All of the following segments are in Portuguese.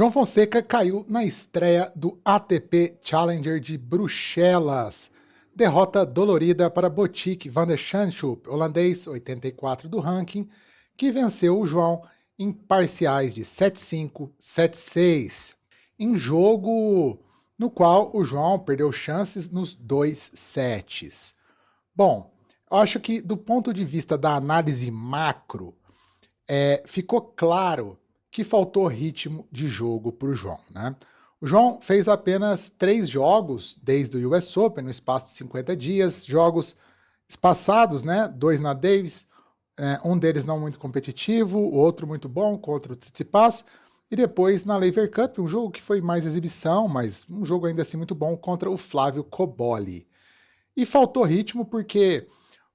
João Fonseca caiu na estreia do ATP Challenger de Bruxelas. Derrota dolorida para Botic van der Zandschulp, holandês 84 do ranking, que venceu o João em parciais de 7-5, 7-6, em jogo no qual o João perdeu chances nos 2 sets. Bom, eu acho que do ponto de vista da análise macro, ficou claro que faltou ritmo de jogo para o João, né? O João fez apenas 3 jogos desde o US Open, no espaço de 50 dias, jogos espaçados, né? 2 na Davis, um deles não muito competitivo, o outro muito bom contra o Tsitsipas, e depois na Laver Cup, um jogo que foi mais exibição, mas um jogo ainda assim muito bom contra o Flávio Cobolli. E faltou ritmo porque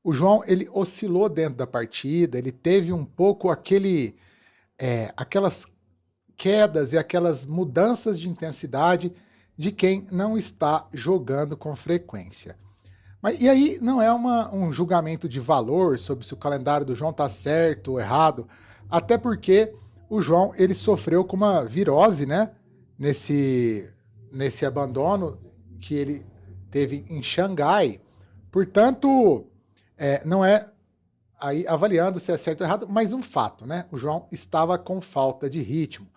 o João ele oscilou dentro da partida, ele teve um pouco aquelas quedas e aquelas mudanças de intensidade de quem não está jogando com frequência. E aí não é um julgamento de valor sobre se o calendário do João está certo ou errado, até porque o João ele sofreu com uma virose, né? Nesse abandono que ele teve em Xangai. Portanto, não é aí avaliando se é certo ou errado, mas um fato, né? O João estava com falta de ritmo.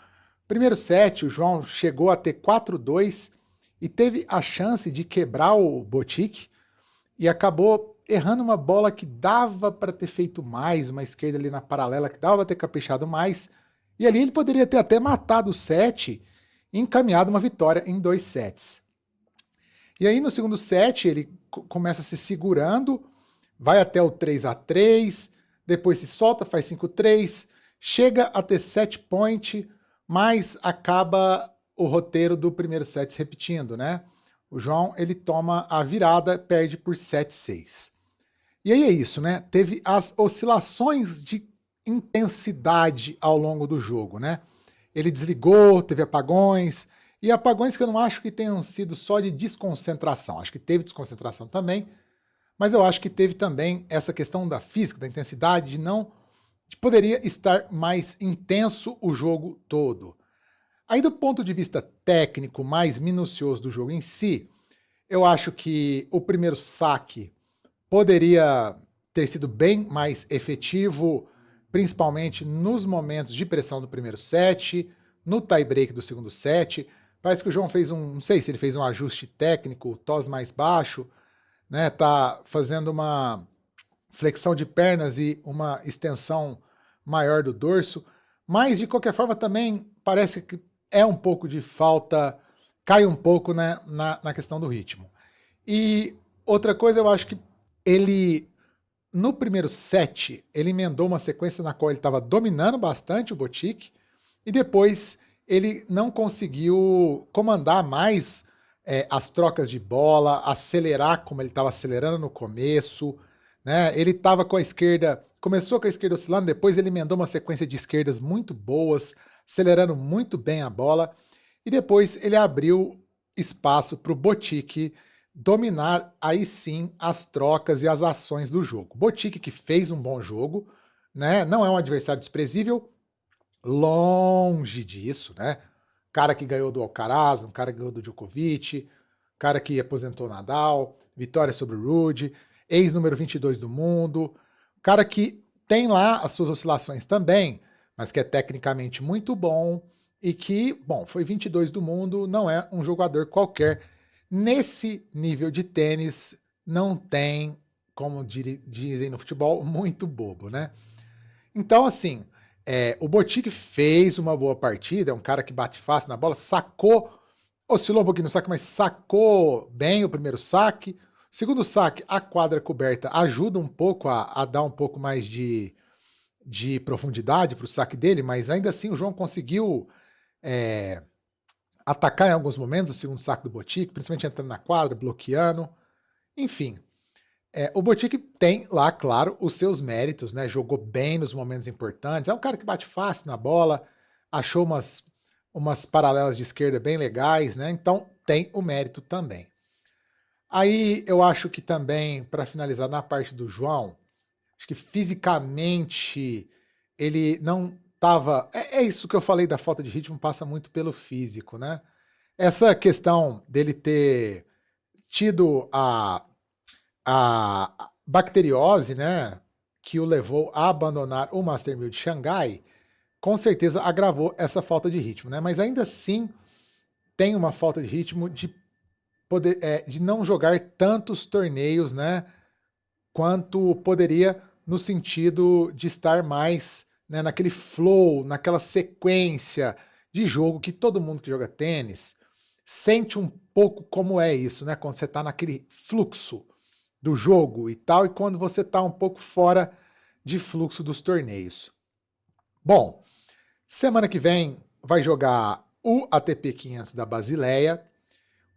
Primeiro set, o João chegou a ter 4-2 e teve a chance de quebrar o Botic e acabou errando uma bola que dava para ter feito mais, uma esquerda ali na paralela que dava para ter caprichado mais, e ali ele poderia ter até matado o set e encaminhado uma vitória em 2 sets. E aí no segundo set ele começa se segurando, vai até o 3-3, depois se solta, faz 5-3, chega a ter set point, mas acaba o roteiro do primeiro set se repetindo, né? O João, ele toma a virada, perde por 7-6. E aí é isso, né? Teve as oscilações de intensidade ao longo do jogo, né? Ele desligou, teve apagões, e apagões que eu não acho que tenham sido só de desconcentração. Acho que teve desconcentração também, mas eu acho que teve também essa questão da física, da intensidade, de poderia estar mais intenso o jogo todo. Aí do ponto de vista técnico, mais minucioso do jogo em si, eu acho que o primeiro saque poderia ter sido bem mais efetivo, principalmente nos momentos de pressão do primeiro set, no tie-break do segundo set. Parece que o João fez não sei se ele fez um ajuste técnico, tos mais baixo, né? Tá fazendo uma flexão de pernas e uma extensão maior do dorso, mas de qualquer forma também parece que é um pouco de falta, cai um pouco, né, na questão do ritmo. E outra coisa, eu acho que ele, no primeiro set, ele emendou uma sequência na qual ele estava dominando bastante o Botic, e depois ele não conseguiu comandar mais as trocas de bola, acelerar como ele estava acelerando no começo, né? Ele estava com a esquerda, começou com a esquerda oscilando, depois ele emendou uma sequência de esquerdas muito boas, acelerando muito bem a bola, e depois ele abriu espaço para o Botic dominar aí sim as trocas e as ações do jogo. Botic que fez um bom jogo, né? Não é um adversário desprezível, longe disso, né? Cara que ganhou do Alcaraz, um cara que ganhou do Djokovic, cara que aposentou Nadal, vitória sobre o Rude, ex-número 22 do mundo, cara que tem lá as suas oscilações também, mas que é tecnicamente muito bom e que, bom, foi 22 do mundo, não é um jogador qualquer. Nesse nível de tênis, não tem, como dizem no futebol, muito bobo, né? Então, assim, o Botic fez uma boa partida, é um cara que bate fácil na bola, sacou, oscilou um pouquinho no saque, mas sacou bem o primeiro saque. Segundo saque, a quadra coberta ajuda um pouco a dar um pouco mais de profundidade para o saque dele, mas ainda assim o João conseguiu atacar em alguns momentos o segundo saque do Botic, principalmente entrando na quadra, bloqueando. Enfim, o Botic tem lá, claro, os seus méritos, né? Jogou bem nos momentos importantes. É um cara que bate fácil na bola, achou umas paralelas de esquerda bem legais, né? Então tem o mérito também. Aí eu acho que também, para finalizar na parte do João, acho que fisicamente ele não tava. É isso que eu falei da falta de ritmo, passa muito pelo físico, né? Essa questão dele ter tido a bacteriose, né? Que o levou a abandonar o Master 1000 de Xangai, com certeza agravou essa falta de ritmo, né? Mas ainda assim tem uma falta de ritmo de poder, de não jogar tantos torneios, né? Quanto poderia no sentido de estar mais, né, naquele flow, naquela sequência de jogo que todo mundo que joga tênis sente um pouco como é isso, né? Quando você está naquele fluxo do jogo e tal, e quando você está um pouco fora de fluxo dos torneios. Bom, semana que vem vai jogar o ATP 500 da Basileia.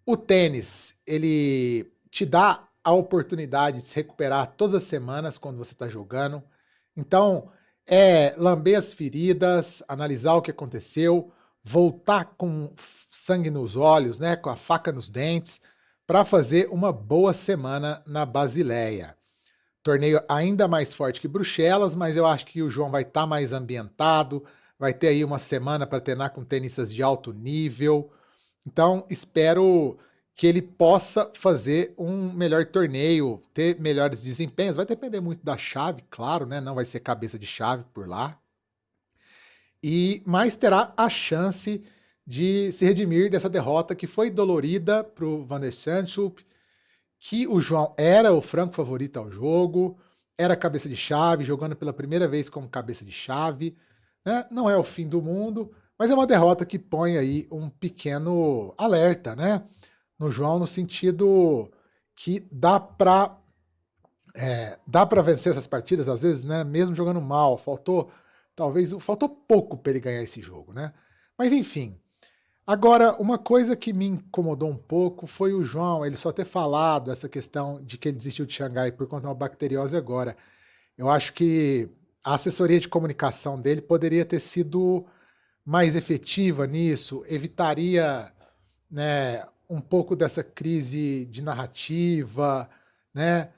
O tênis, ele te dá a oportunidade de se recuperar todas as semanas quando você está jogando. Então, é lamber as feridas, analisar o que aconteceu, voltar com sangue nos olhos, né, com a faca nos dentes, para fazer uma boa semana na Basileia. Torneio ainda mais forte que Bruxelas, mas eu acho que o João vai estar mais ambientado, vai ter aí uma semana para treinar com tenistas de alto nível. Então, espero que ele possa fazer um melhor torneio, ter melhores desempenhos. Vai depender muito da chave, claro, né? Não vai ser cabeça de chave por lá. Mas terá a chance de se redimir dessa derrota que foi dolorida para o Van der Zandschulp, que o João era o franco favorito ao jogo, era cabeça de chave, jogando pela primeira vez como cabeça de chave, né? Não é o fim do mundo, mas é uma derrota que põe aí um pequeno alerta, né? No João, no sentido que dá para vencer essas partidas, às vezes, né? Mesmo jogando mal, faltou pouco para ele ganhar esse jogo, né? Mas enfim. Agora, uma coisa que me incomodou um pouco foi o João, ele só ter falado essa questão de que ele desistiu de Xangai por conta de uma bacteriose agora. Eu acho que a assessoria de comunicação dele poderia ter sido mais efetiva nisso, evitaria, né, um pouco dessa crise de narrativa, né,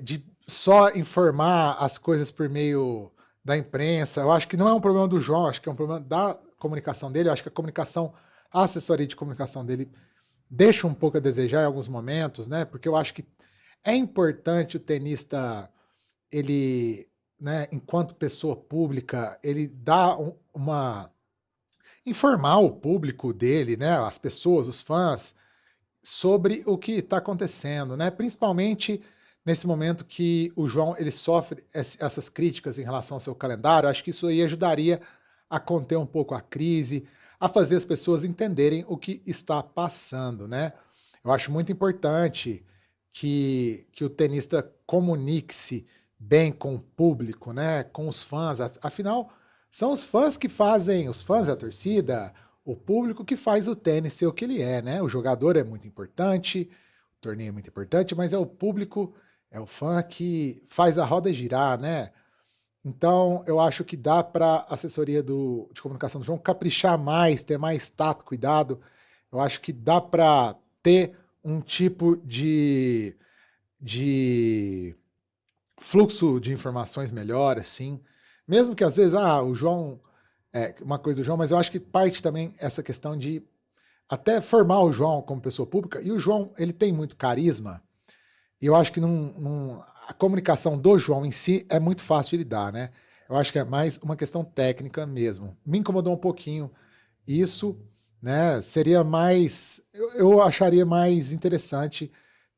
de só informar as coisas por meio da imprensa. Eu acho que não é um problema do João, acho que é um problema da comunicação dele. Eu acho que a assessoria de comunicação dele deixa um pouco a desejar em alguns momentos, né? Porque eu acho que é importante o tenista, ele, né, enquanto pessoa pública, ele dá informar o público dele, né, as pessoas, os fãs, sobre o que está acontecendo, né? Principalmente nesse momento que o João ele sofre essas críticas em relação ao seu calendário. Acho que isso aí ajudaria a conter um pouco a crise, a fazer as pessoas entenderem o que está passando, né? Eu acho muito importante que o tenista comunique-se bem com o público, né? Com os fãs. Afinal, são os fãs que fazem, os fãs da torcida, o público que faz o tênis ser o que ele é, né? O jogador é muito importante, o torneio é muito importante, mas é o público, é o fã que faz a roda girar, né? Então, eu acho que dá para a assessoria de comunicação do João caprichar mais, ter mais tato, cuidado. Eu acho que dá para ter um tipo de fluxo de informações melhor, assim. Mesmo que às vezes, o João, uma coisa do João, mas eu acho que parte também essa questão de até formar o João como pessoa pública. E o João, ele tem muito carisma, e eu acho que a comunicação do João em si é muito fácil de lidar, né? Eu acho que é mais uma questão técnica mesmo. Me incomodou um pouquinho isso, né? Seria mais. Eu acharia mais interessante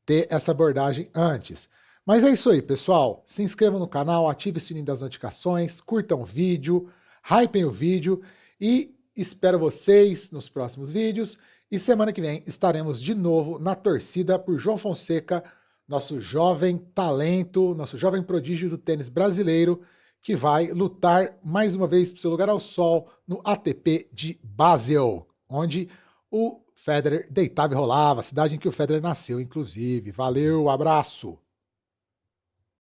ter essa abordagem antes. Mas é isso aí, pessoal. Se inscrevam no canal, ative o sininho das notificações, curtam o vídeo, hypem o vídeo e espero vocês nos próximos vídeos. E semana que vem estaremos de novo na torcida por João Fonseca, nosso jovem talento, nosso jovem prodígio do tênis brasileiro, que vai lutar mais uma vez por seu lugar ao sol no ATP de Basel, onde o Federer deitava e rolava, a cidade em que o Federer nasceu, inclusive. Valeu, abraço!